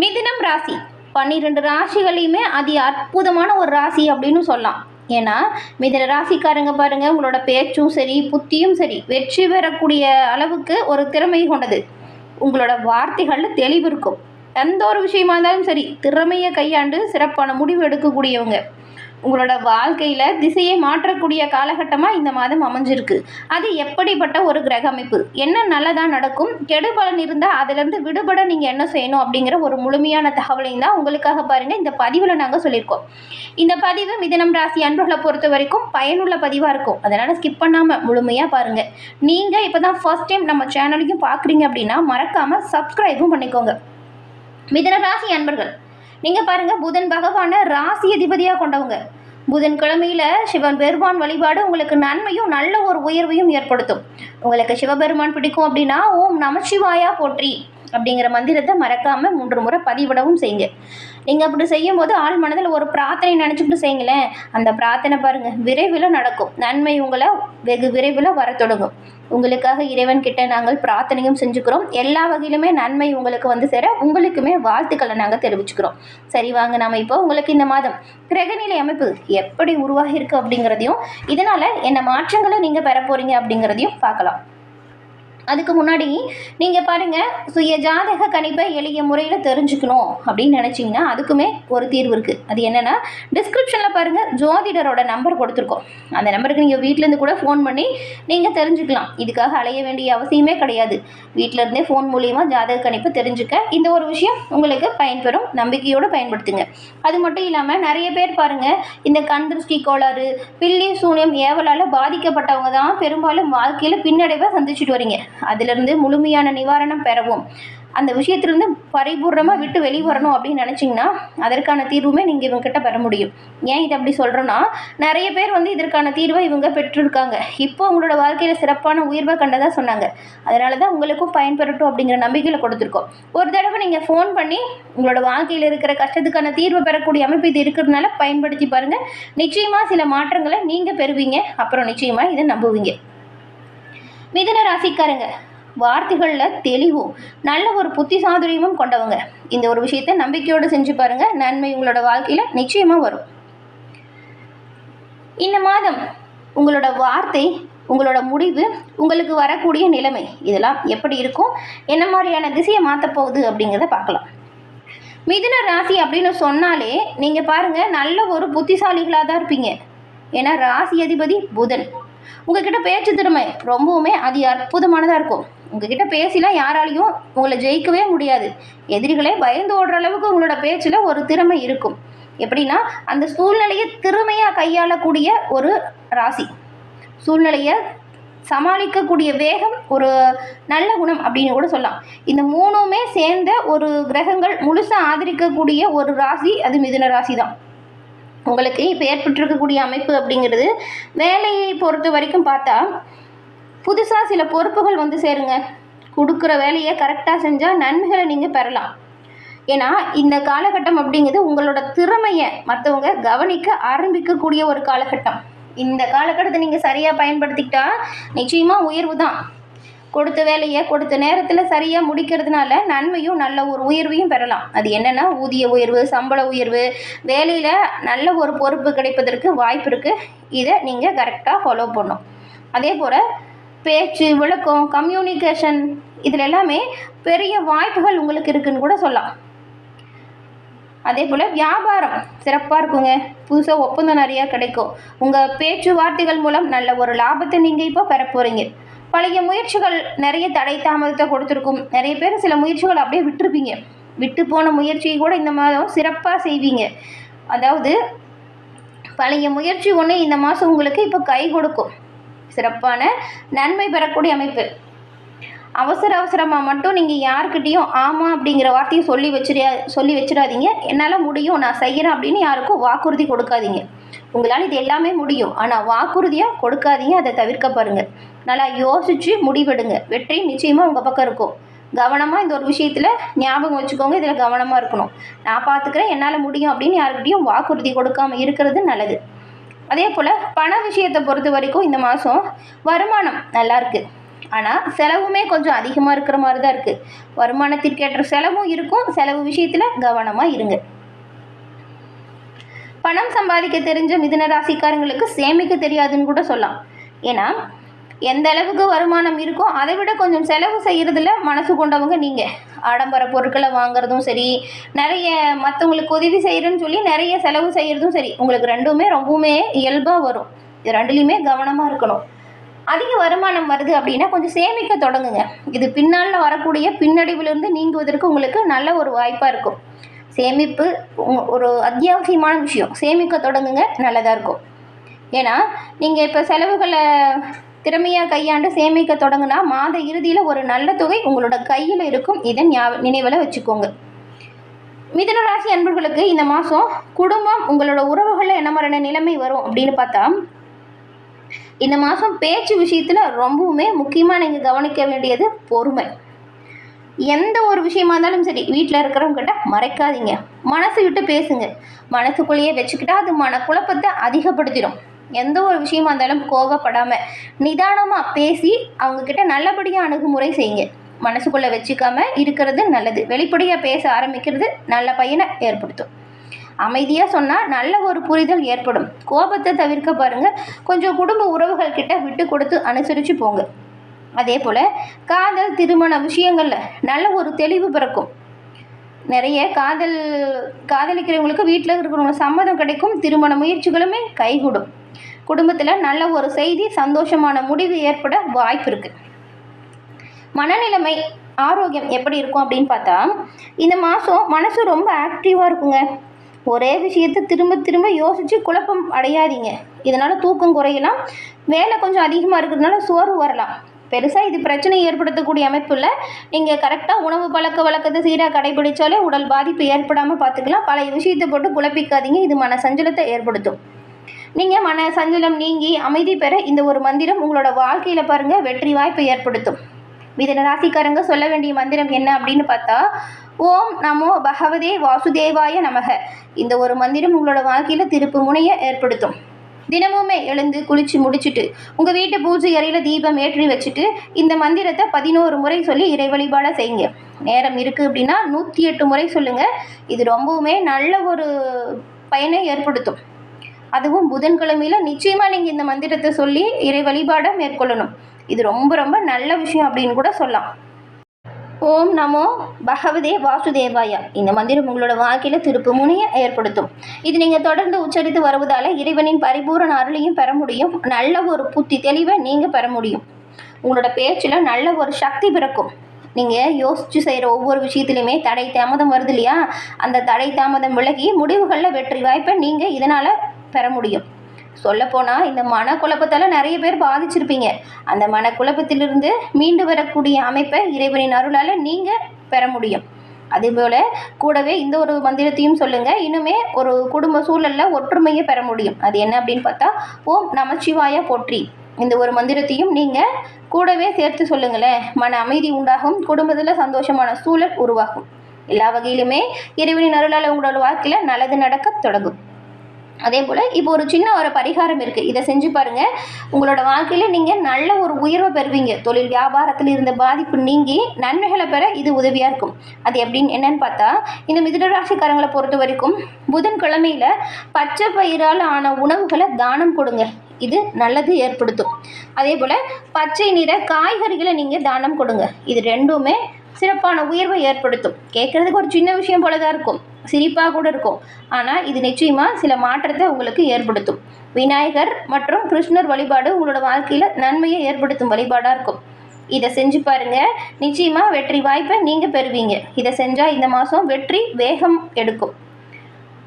மிதுனம் ராசி 12 ராசிகளையுமே அதி அற்புதமான ஒரு ராசி அப்படின்னு சொல்லலாம். ஏன்னா மிதுன ராசிக்காரங்க பாருங்க, உங்களோட பேச்சும் சரி புத்தியும் சரி வெற்றி பெறக்கூடிய அளவுக்கு ஒரு திறமை கொண்டது. உங்களோட வார்த்தைகளில் தெளிவு இருக்கும். எந்த ஒரு விஷயமா இருந்தாலும் சரி திறமையை கையாண்டு சிறப்பான முடிவு எடுக்கக்கூடியவங்க. உங்களோட வாழ்க்கையில் திசையை மாற்றக்கூடிய காலகட்டமாக இந்த மாதம் அமைஞ்சிருக்கு. அது எப்படிப்பட்ட ஒரு கிரக அமைப்பு, என்ன நல்லதாக நடக்கும், கெடுபலன் இருந்தால் அதிலிருந்து விடுபட நீங்கள் என்ன செய்யணும் அப்படிங்கிற ஒரு முழுமையான தகவலையும் தான் உங்களுக்காக பாருங்கள் இந்த பதிவில் நாங்கள் சொல்லியிருக்கோம். இந்த பதிவு மிதுனம் ராசி அன்பர்களை பொறுத்த வரைக்கும் பயனுள்ள பதிவாக இருக்கும். அதனால் ஸ்கிப் பண்ணாமல் முழுமையாக பாருங்கள். நீங்கள் இப்போ தான் ஃபர்ஸ்ட் டைம் நம்ம சேனலையும் பார்க்குறீங்க அப்படின்னா மறக்காமல் சப்ஸ்கிரைபும் பண்ணிக்கோங்க. மிதுன ராசி அன்பர்கள், நீங்கள் பாருங்கள், புதன் பகவானை ராசி அதிபதியாக கொண்டவங்க. புதன் கிழமையில் சிவன் பெருமான் வழிபாடு உங்களுக்கு நன்மையும் நல்ல ஒரு உயர்வையும் ஏற்படுத்தும். உங்களுக்கு சிவபெருமான் பிடிக்கும் அப்படின்னா ஓம் நமச்சிவாயா போற்றி அப்படிங்கிற மந்திரத்தை மறக்காமல் 3 முறை பதிவிடவும் செய்யுங்க. நீங்கள் அப்படி செய்யும்போது ஆள் மனதில் ஒரு பிரார்த்தனை நினச்சிக்கிட்டு செய்யுங்களேன். அந்த பிரார்த்தனை பாருங்கள் விரைவில் நடக்கும். நன்மை உங்களை வெகு விரைவில் வர தொடங்கும். உங்களுக்காக இறைவன் கிட்ட நாங்கள் பிரார்த்தனையும் செஞ்சுக்கிறோம். எல்லா வகையிலுமே நன்மை உங்களுக்கு வந்து சேர உங்களுக்குமே வாழ்த்துக்களை நாங்கள் தெரிவிச்சுக்கிறோம். சரி வாங்க, நாம் இப்போ உங்களுக்கு இந்த மாதம் கிரகநிலை அமைப்பு எப்படி உருவாகிருக்கு அப்படிங்கிறதையும் இதனால் என்ன மாற்றங்களை நீங்கள் பெற போகிறீங்க அப்படிங்கிறதையும் பார்க்கலாம். அதுக்கு முன்னாடி நீங்கள் பாருங்கள், சுய ஜாதக கணிப்பை எளிய முறையில் தெரிஞ்சுக்கணும் அப்படின்னு நினச்சிங்கன்னா அதுக்குமே ஒரு தீர்வு இருக்குது. அது என்னென்னா, டிஸ்கிரிப்ஷனில் பாருங்கள் ஜோதிடரோட நம்பர் கொடுத்துருக்கோம். அந்த நம்பருக்கு நீங்கள் வீட்டிலேருந்து கூட ஃபோன் பண்ணி நீங்கள் தெரிஞ்சுக்கலாம். இதுக்காக அலைய வேண்டிய அவசியமே கிடையாது. வீட்டிலேருந்தே ஃபோன் மூலியமாக ஜாதக கணிப்பு தெரிஞ்சுக்க இந்த ஒரு விஷயம் உங்களுக்கு பயன்பெறும். நம்பிக்கையோடு பயன்படுத்துங்க. அது மட்டும் இல்லாமல் நிறைய பேர் பாருங்கள், இந்த கண் திருஷ்டி கோளாறு, பில்லி சூனியம் ஏவலால் பாதிக்கப்பட்டவங்க தான் பெரும்பாலும் வாழ்க்கையில் பின்னடைவை சந்திச்சுட்டு வரீங்க. அதிலிருந்து முழுமையான நிவாரணம் பெறவும் அந்த விஷயத்திலிருந்து பரிபூர்ணமாக விட்டு வெளிவரணும் அப்படின்னு நினச்சிங்கன்னா அதற்கான தீர்வுமே நீங்கள் இவங்ககிட்ட பெற முடியும். ஏன் இதை அப்படி சொல்கிறோன்னா, நிறைய பேர் வந்து இதற்கான தீர்வை இவங்க பெற்றிருக்காங்க. இப்போ உங்களோட வாழ்க்கையில் சிறப்பான உயர்வை கண்டதாக சொன்னாங்க. அதனால தான் உங்களுக்கும் பயன்பெறட்டும் அப்படிங்கிற நம்பிக்கையில் கொடுத்துருக்கோம். ஒரு தடவை நீங்கள் ஃபோன் பண்ணி உங்களோட வாழ்க்கையில் இருக்கிற கஷ்டத்துக்கான தீர்வு பெறக்கூடிய அமைப்பு இது இருக்கிறதுனால பயன்படுத்தி பாருங்கள். நிச்சயமாக சில மாற்றங்களை நீங்கள் பெறுவீங்க. அப்புறம் நிச்சயமாக இதை நம்புவீங்க. மிதுன ராசிக்காரங்க வார்த்தைகளில் தெளிவும் நல்ல ஒரு புத்தி சாதுரியமும் கொண்டவங்க. இந்த ஒரு விஷயத்தை நம்பிக்கையோடு செஞ்சு பாருங்கள். நன்மை உங்களோட வாழ்க்கையில் நிச்சயமாக வரும். இந்த மாதம் உங்களோட வார்த்தை, உங்களோட முடிவு, உங்களுக்கு வரக்கூடிய நிலைமை இதெல்லாம் எப்படி இருக்கும், என்ன மாதிரியான திசையை மாற்றப்போகுது அப்படிங்கிறத பார்க்கலாம். மிதுன ராசி அப்படின்னு சொன்னாலே நீங்கள் பாருங்கள் நல்ல ஒரு புத்திசாலிகளாக தான் இருப்பீங்க. ஏன்னா ராசி அதிபதி புதன். உங்ககிட்ட பேச்சு திறமை ரொம்பவுமே அதி அற்புதமானதாக இருக்கும். உங்ககிட்ட பேசிலாம் யாராலையும் உங்களை ஜெயிக்கவே முடியாது. எதிரிகளே பயந்து ஓடுற அளவுக்கு உங்களோட பேச்சில் ஒரு திறமை இருக்கும். எப்படின்னா, அந்த சூழ்நிலையை திறமையாக கையாளக்கூடிய ஒரு ராசி, சூழ்நிலையை சமாளிக்கக்கூடிய வேகம், ஒரு நல்ல குணம் அப்படின்னு கூட சொல்லலாம். இந்த 3மே சேர்ந்த ஒரு கிரகங்கள் முழுசாக ஆதரிக்கக்கூடிய ஒரு ராசி அது மிதுன ராசி தான். உங்களுக்கு இப்போ ஏற்பட்டிருக்கக்கூடிய அமைப்பு அப்படிங்கிறது வேலையை பொறுத்த வரைக்கும் பார்த்தா புதுசாக சில பொறுப்புகள் வந்து சேருங்க. கொடுக்குற வேலையை கரெக்டாக செஞ்சால் நன்மைகளை நீங்கள் பெறலாம். ஏன்னா இந்த காலகட்டம் அப்படிங்கிறது உங்களோட திறமையை மற்றவங்க கவனிக்க ஆரம்பிக்கக்கூடிய ஒரு காலகட்டம். இந்த காலகட்டத்தை நீங்கள் சரியாக பயன்படுத்திக்கிட்டா நிச்சயமாக உயர்வு தான். கொடுத்த வேலையை கொடுத்த நேரத்தில் சரியாக முடிக்கிறதுனால நன்மையும் நல்ல ஒரு உயர்வையும் பெறலாம். அது என்னென்னா ஊதிய உயர்வு, சம்பள உயர்வு, வேலையில் நல்ல ஒரு பொறுப்பு கிடைப்பதற்கு வாய்ப்பு இருக்குது. இதை நீங்கள் கரெக்டாக ஃபாலோ பண்ணணும். அதே போல் பேச்சு, விளக்கம், கம்யூனிகேஷன் இதில் எல்லாமே பெரிய வாய்ப்புகள் உங்களுக்கு இருக்குதுன்னு கூட சொல்லலாம். அதே போல் வியாபாரம் சிறப்பாக இருக்குங்க. புதுசாக ஒப்பந்தம் நிறையா கிடைக்கும். உங்கள் பேச்சுவார்த்தைகள் மூலம் நல்ல ஒரு லாபத்தை நீங்கள் இப்போ பெற போகிறீங்க. பழைய முயற்சிகள் நிறைய தடை தாமதத்தை கொடுத்துருக்கும். நிறைய பேர் சில முயற்சிகள் அப்படியே விட்டுருப்பீங்க. விட்டு போன முயற்சியை கூட இந்த மாதம் சிறப்பாக செய்வீங்க. அதாவது பழைய முயற்சி ஒன்று இந்த மாதம் உங்களுக்கு இப்போ கை கொடுக்கும். சிறப்பான நன்மை பெறக்கூடிய அமைப்பு. அவசரமாக மட்டும் நீங்கள் யாருக்கிட்டேயும் ஆமாம் அப்படிங்கிற வார்த்தையை சொல்லி வச்சிடாதீங்க. என்னால் முடியும், நான் செய்கிறேன் அப்படின்னு யாருக்கும் வாக்குறுதி கொடுக்காதீங்க. உங்களால் இது எல்லாமே முடியும், ஆனால் வாக்குறுதியாக கொடுக்காதீங்க. அதை தவிர்க்க பாருங்கள். நல்லா யோசித்து முடிவெடுங்க. வெற்றி நிச்சயமாக உங்கள் பக்கம் இருக்கும். கவனமாக இந்த ஒரு விஷயத்தில் ஞாபகம் வச்சுக்கோங்க. இதில் கவனமாக இருக்கணும். நான் பார்த்துக்கிறேன், என்னால் முடியும் அப்படின்னு யாருக்கிட்டையும் வாக்குறுதி கொடுக்காமல் இருக்கிறது நல்லது. அதே போல் பண விஷயத்தை பொறுத்த வரைக்கும் இந்த மாதம் வருமானம் நல்லா இருக்குது. ஆனால் செலவுமே கொஞ்சம் அதிகமாக இருக்கிற மாதிரி தான் இருக்குது. வருமானத்திற்கேற்ற செலவும் இருக்கும். செலவு விஷயத்தில் கவனமாக இருங்க. பணம் சம்பாதிக்க தெரிஞ்ச மிதுன ராசிக்காரங்களுக்கு சேமிக்க தெரியாதுன்னு கூட சொல்லலாம். ஏன்னா எந்த அளவுக்கு வருமானம் இருக்கோ அதை விட கொஞ்சம் செலவு செய்கிறதுல மனசு கொண்டவங்க நீங்கள். ஆடம்பர பொருட்களை வாங்குறதும் சரி, நிறைய மற்றவங்களுக்கு உதவி செய்கிறேன்னு சொல்லி நிறைய செலவு செய்கிறதும் சரி, உங்களுக்கு ரெண்டுமே ரொம்பவுமே இயல்பாக வரும். இது ரெண்டுலேயுமே கவனமாக இருக்கணும். அதிக வருமானம் வருது அப்படின்னா கொஞ்சம் சேமிக்க தொடங்குங்க. இது பின்னால் வரக்கூடிய பின்னடைவிலிருந்து நீங்குவதற்கு உங்களுக்கு நல்ல ஒரு வாய்ப்பாக இருக்கும். சேமிப்பு ஒரு அத்தியாவசியமான விஷயம். சேமிக்க தொடங்குங்க, நல்லதாக இருக்கும். ஏன்னா நீங்கள் இப்போ செலவுகளை திறமையாக கையாண்டு சேமிக்க தொடங்குனா மாத இறுதியில் ஒரு நல்ல தொகை உங்களோட கையில் இருக்கும். இதை நினைவில் வச்சுக்கோங்க. மிதுன ராசி அன்பர்களுக்கு இந்த மாதம் குடும்பம், உங்களோட உறவுகளில் என்ன மாதிரியான நிலைமை வரும் அப்படின்னு பார்த்தா, இந்த மாதம் பேச்சு விஷயத்தில் ரொம்பவுமே முக்கியமாக நீங்கள் கவனிக்க வேண்டியது பொறுமை. எந்த ஒரு விஷயமா இருந்தாலும் சரி, வீட்டில் இருக்கிறவங்ககிட்ட மறைக்காதீங்க. மனசு விட்டு பேசுங்க. மனசுக்குள்ளேயே வச்சுக்கிட்டா அது மனக்குழப்பத்தை அதிகப்படுத்திடும். எந்த ஒரு விஷயமா இருந்தாலும் கோபப்படாமல் நிதானமாக பேசி அவங்கக்கிட்ட நல்லபடியாக அணுகுமுறை செய்யுங்க. மனசுக்குள்ளே வச்சுக்காமல் இருக்கிறது நல்லது. வெளிப்படையாக பேச ஆரம்பிக்கிறது நல்ல பயனை ஏற்படுத்தும். அமைதியாக சொன்னால் நல்ல ஒரு புரிதல் ஏற்படும். கோபத்தை தவிர்க்க பாருங்கள். கொஞ்சம் குடும்ப உறவுகள் கிட்ட விட்டு கொடுத்து அனுசரித்து போங்க. அதே போல் காதல் திருமண விஷயங்களில் நல்ல ஒரு தெளிவு பிறக்கும். நிறைய காதலிக்கிறவங்களுக்கு வீட்டில் இருக்கிறவங்க சம்மதம் கிடைக்கும். திருமண முயற்சிகளுமே கைகூடும். குடும்பத்தில் நல்ல ஒரு செய்தி, சந்தோஷமான முடிவு ஏற்பட வாய்ப்பு இருக்குது. மனநிலைமை, ஆரோக்கியம் எப்படி இருக்கும் அப்படின்னு பார்த்தா, இந்த மாதம் மனசு ரொம்ப ஆக்டிவாக இருக்குங்க. ஒரே விஷயத்தை திரும்ப திரும்ப யோசித்து குழப்பம் அடையாதீங்க. இதனால் தூக்கம் குறையலாம். வேலை கொஞ்சம் அதிகமாக இருக்கிறதுனால சோர்வு வரலாம். பெருசாக இது பிரச்சனை ஏற்படுத்தக்கூடிய அமைப்பில் நீங்கள் கரெக்டாக உணவு வழக்கத்தை சீராக கடைபிடித்தாலே உடல் பாதிப்பு ஏற்படாமல் பார்த்துக்கலாம். பழைய விஷயத்தை போட்டு குழப்பிக்காதீங்க. இது மன சஞ்சலத்தை ஏற்படுத்தும். நீங்கள் மன சஞ்சலம் நீங்கி அமைதி பெற இந்த ஒரு மந்திரம் உங்களோட வாழ்க்கையில் பாருங்கள் வெற்றி வாய்ப்பை ஏற்படுத்தும். மிதுன ராசிக்காரங்க சொல்ல வேண்டிய மந்திரம் என்ன அப்படின்னு பார்த்தா, ஓம் நமோ பகவதே வாசுதேவாய நமக. இந்த ஒரு மந்திரம் உங்களோட வாழ்க்கையில் திருப்பு முனையை ஏற்படுத்தும். தினமுமே எழுந்து குளித்து முடிச்சுட்டு உங்கள் வீட்டு பூஜை அறையில் தீபம் ஏற்றி வச்சுட்டு இந்த மந்திரத்தை 11 முறை சொல்லி இறை வழிபாட செய்யுங்க. நேரம் இருக்குது அப்படின்னா 108 முறை சொல்லுங்கள். இது ரொம்பவுமே நல்ல ஒரு பயனை ஏற்படுத்தும். அதுவும் புதன்கிழமையில் நிச்சயமாக நீங்கள் இந்த மந்திரத்தை சொல்லி இறை வழிபாட மேற்கொள்ளணும். இது ரொம்ப ரொம்ப நல்ல விஷயம் அப்படின்னு கூட சொல்லலாம். ஓம் நமோ பகவதே வாசுதேவாயா. இந்த மந்திரம் உங்களோட வாழ்க்கையில் திருப்பு முனையை ஏற்படுத்தும். இது நீங்கள் தொடர்ந்து உச்சரித்து வருவதால் இறைவனின் பரிபூரண அருளையும் பெற முடியும். நல்ல ஒரு புத்தி தெளிவை நீங்கள் பெற முடியும். உங்களோட பேச்சில் நல்ல ஒரு சக்தி பிறக்கும். நீங்கள் யோசித்து செய்கிற ஒவ்வொரு விஷயத்துலையுமே தடை தாமதம் வருது இல்லையா, அந்த தடை தாமதம் விலகி முடிவுகளில் வெற்றி வாய்ப்பை நீங்கள் இதனால் பெற முடியும். சொல்லப்போனால் இந்த மனக்குழப்பத்தால் நிறைய பேர் பாதிச்சிருப்பீங்க. அந்த மனக்குழப்பத்திலிருந்து மீண்டு வரக்கூடிய அமைப்பை இறைவனின் அருளால் நீங்கள் பெற முடியும். அதேபோல் கூடவே இந்த ஒரு மந்திரத்தையும் சொல்லுங்கள். இன்னுமே ஒரு குடும்ப சூழலில் ஒற்றுமையை பெற முடியும். அது என்ன அப்படின்னு பார்த்தா, ஓம் நமச்சிவாய போற்றி. இந்த ஒரு மந்திரத்தையும் நீங்கள் கூடவே சேர்த்து சொல்லுங்களேன். மன அமைதி உண்டாகும். குடும்பத்தில் சந்தோஷமான சூழல் உருவாகும். எல்லா வகையிலுமே இறைவனின் அருளால் உங்களோட வாழ்க்கையில் நல்லது நடக்க தொடங்கும். அதே போல் இப்போ ஒரு சின்ன ஒரு பரிகாரம் இருக்குது. இதை செஞ்சு பாருங்கள். உங்களோட வாழ்க்கையில் நீங்கள் நல்ல ஒரு உயர்வை பெறுவீங்க. தொழில் வியாபாரத்தில் இருந்த பாதிப்பு நீங்கி நன்மைகளை பெற இது உதவியாக இருக்கும். அது எப்படின்னு என்னன்னு பார்த்தா, இந்த மிதுன ராசிக்காரங்களை பொறுத்த வரைக்கும் புதன்கிழமையில் பச்சை பயிரால் ஆன உணவுகளை தானம் கொடுங்க. இது நல்லது ஏற்படுத்தும். அதே போல் பச்சை நிற காய்கறிகளை நீங்கள் தானம் கொடுங்க. இது ரெண்டுமே சிறப்பான உயர்வை ஏற்படுத்தும். கேட்குறதுக்கு ஒரு சின்ன விஷயம் போல தான் இருக்கும், சிரிப்பாக கூட இருக்கும். ஆனால் இது நிச்சயமாக சில மாற்றத்தை உங்களுக்கு ஏற்படுத்தும். விநாயகர் மற்றும் கிருஷ்ணர் வழிபாடு உங்களோட வாழ்க்கையில் நன்மையை ஏற்படுத்தும் வழிபாடாக இருக்கும். இதை செஞ்சு பாருங்கள். நிச்சயமாக வெற்றி வாய்ப்பை நீங்கள் பெறுவீங்க. இதை செஞ்சால் இந்த மாதம் வெற்றி வேகம் எடுக்கும்.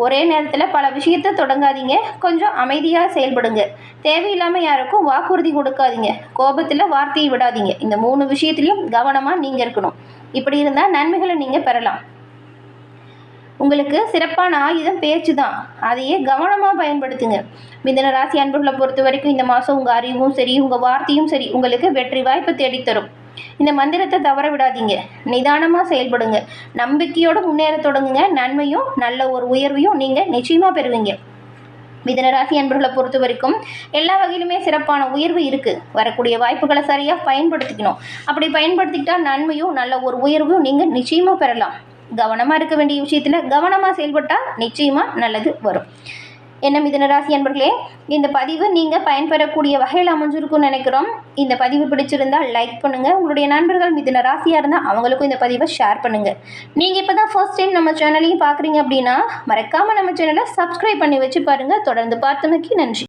ஒரே நேரத்தில் பல விஷயத்தை தொடங்காதீங்க. கொஞ்சம் அமைதியாக செயல்படுங்க. தேவையில்லாமல் யாருக்கும் வாக்குறுதி கொடுக்காதீங்க. கோபத்தில் வார்த்தையை விடாதீங்க. இந்த 3 விஷயத்துலையும் கவனமாக நீங்கள் இருக்கணும். இப்படி இருந்தால் நன்மைகளை நீங்கள் பெறலாம். உங்களுக்கு சிறப்பான ஆயுதம் பேச்சு தான். அதையே கவனமாக பயன்படுத்துங்க. மிதுன ராசி அன்பர்களை பொறுத்த வரைக்கும் இந்த மாதம் உங்கள் அறிவும் சரி, உங்கள் வார்த்தையும் சரி உங்களுக்கு வெற்றி வாய்ப்பை தேடித்தரும். இந்த மந்திரத்தை தவற விடாதீங்க. நிதானமாக செயல்படுங்க. நம்பிக்கையோடு முன்னேற தொடங்குங்க. நன்மையும் நல்ல ஒரு உயர்வையும் நீங்கள் நிச்சயமாக பெறுவீங்க. மிதுனராசி அன்பர்களை பொறுத்த வரைக்கும் எல்லா வகையிலுமே சிறப்பான உயர்வு இருக்குது. வரக்கூடிய வாய்ப்புகளை சரியாக பயன்படுத்திக்கணும். அப்படி பயன்படுத்திக்கிட்டால் நன்மையும் நல்ல ஒரு உயர்வும் நீங்கள் நிச்சயமாக பெறலாம். கவனமாக இருக்க வேண்டிய விஷயத்தில் கவனமாக செயல்பட்டால் நிச்சயமாக நல்லது வரும். என்ன மிதுனராசி அன்பர்களே, இந்த பதிவு நீங்கள் பயன்பெறக்கூடிய வகையில் அமைஞ்சிருக்கும்னு நினைக்கிறோம். இந்த பதிவு பிடிச்சிருந்தால் லைக் பண்ணுங்கள். உங்களுடைய நண்பர்கள் மிதுன ராசியாக இருந்தால் அவங்களுக்கும் இந்த பதிவை ஷேர் பண்ணுங்கள். நீங்கள் இப்போ தான் ஃபர்ஸ்ட் டைம் நம்ம சேனலையும் பார்க்குறீங்க அப்படின்னா மறக்காமல் நம்ம சேனலை சப்ஸ்கிரைப் பண்ணி வச்சு பாருங்கள். தொடர்ந்து பார்த்தமைக்கு நன்றி.